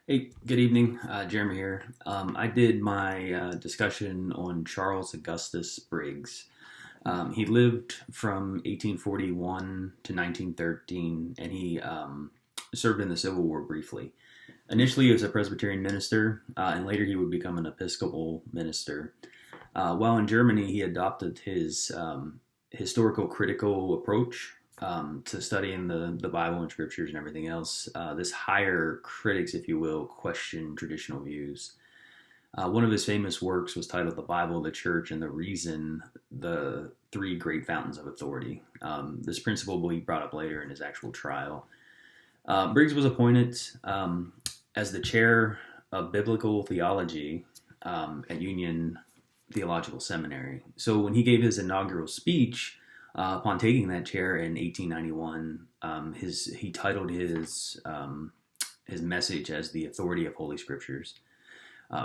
Hey, good evening. Jeremy here. I did my discussion on Charles Augustus Briggs. He lived from 1841 to 1913, and he served in the Civil War briefly. Initially, he was a Presbyterian minister, and later he would become an Episcopal minister. While in Germany, he adopted his historical critical approach to studying the Bible and scriptures and everything else. This higher critics, if you will, question traditional views. One of his famous works was titled The Bible, the Church, and the Reason, the Three Great Fountains of Authority. This principle will be brought up later in his actual trial. Briggs was appointed as the chair of biblical theology at Union Theological Seminary. So when he gave his inaugural speech, upon taking that chair in 1891, he titled his message as "The Authority of Holy Scriptures."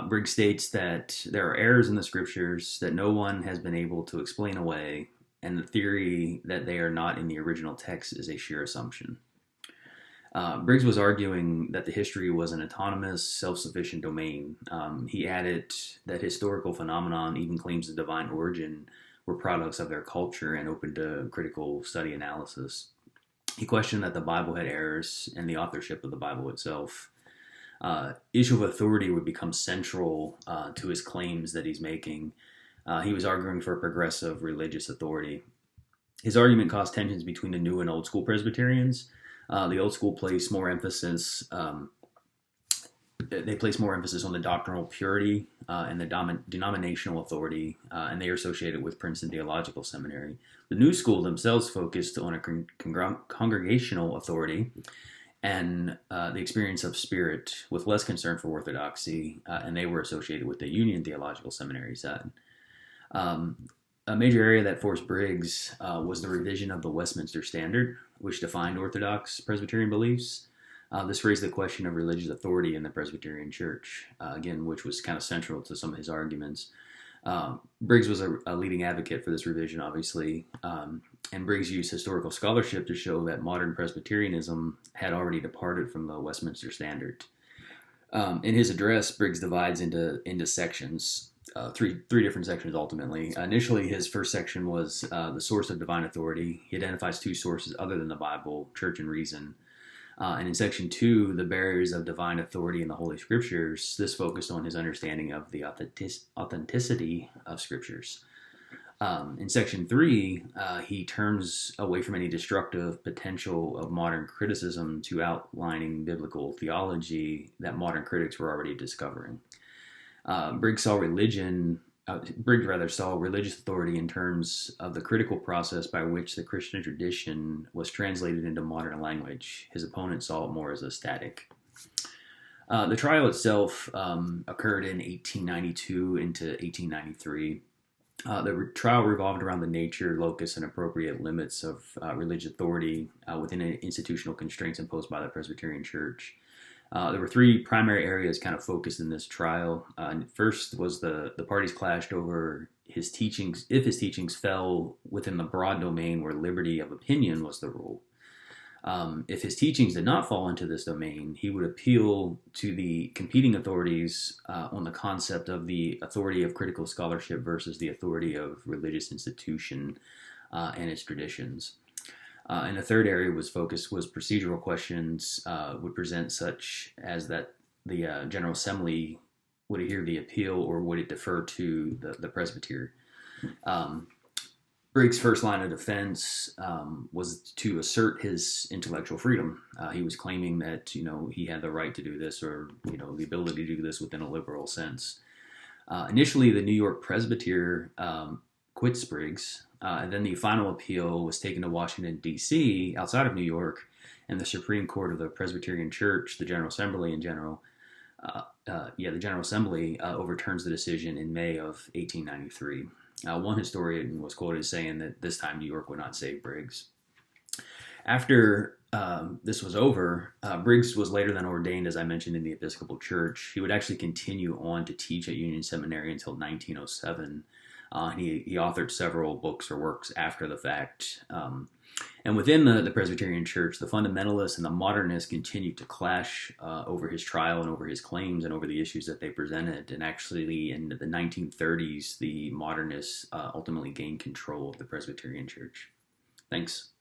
Briggs states that there are errors in the Scriptures that no one has been able to explain away, and the theory that they are not in the original text is a sheer assumption. Briggs was arguing that the history was an autonomous, self-sufficient domain. He added that historical phenomenon, even claims of divine origin, were products of their culture and open to critical study analysis. He questioned that the Bible had errors and the authorship of the Bible itself. Issue of authority would become central to his claims that he's making. He was arguing for progressive religious authority. His argument caused tensions between the new and old school Presbyterians. The old school placed more emphasis they place more emphasis on the doctrinal purity and the denominational authority, and they are associated with Princeton Theological Seminary. The New School themselves focused on a congregational authority and the experience of spirit, with less concern for orthodoxy, and they were associated with the Union Theological Seminary side. A major area that forced Briggs was the revision of the Westminster Standard, which defined Orthodox Presbyterian beliefs. This raised the question of religious authority in the Presbyterian Church, again, which was kind of central to some of his arguments. Briggs was a leading advocate for this revision, obviously, and Briggs used historical scholarship to show that modern Presbyterianism had already departed from the Westminster Standard. In his address, Briggs divides into sections, three different sections ultimately. Initially, his first section was the source of divine authority. He identifies two sources other than the Bible, church and reason. And in section 2, the barriers of divine authority in the Holy Scriptures, this focused on his understanding of the authenticity of Scriptures. In section 3, he turns away from any destructive potential of modern criticism to outlining biblical theology that modern critics were already discovering. Briggs saw religious authority in terms of the critical process by which the Christian tradition was translated into modern language. His opponents saw it more as a static. The trial itself occurred in 1892 into 1893. The trial revolved around the nature, locus, and appropriate limits of religious authority within institutional constraints imposed by the Presbyterian Church. There were three primary areas kind of focused in this trial. First was the parties clashed over his teachings, if his teachings fell within the broad domain where liberty of opinion was the rule. If his teachings did not fall into this domain, he would appeal to the competing authorities on the concept of the authority of critical scholarship versus the authority of religious institution and its traditions. And the third area was procedural questions would present, such as that the General Assembly would it hear the appeal or would it defer to the presbyter. Briggs' first line of defense was to assert his intellectual freedom. He was claiming that he had the right to do this, or the ability to do this within a liberal sense. Initially, the New York Presbyter quits Briggs. And then the final appeal was taken to Washington, D.C., outside of New York, and the Supreme Court of the Presbyterian Church, the General Assembly in general, the General Assembly overturns the decision in May of 1893. One historian was quoted as saying that this time New York would not save Briggs. After this was over, Briggs was later then ordained, as I mentioned, in the Episcopal Church. He would actually continue on to teach at Union Seminary until 1907. He authored several books or works after the fact. And within the Presbyterian Church, the fundamentalists and the modernists continued to clash over his trial and over his claims and over the issues that they presented. And actually, in the 1930s, the modernists ultimately gained control of the Presbyterian Church. Thanks.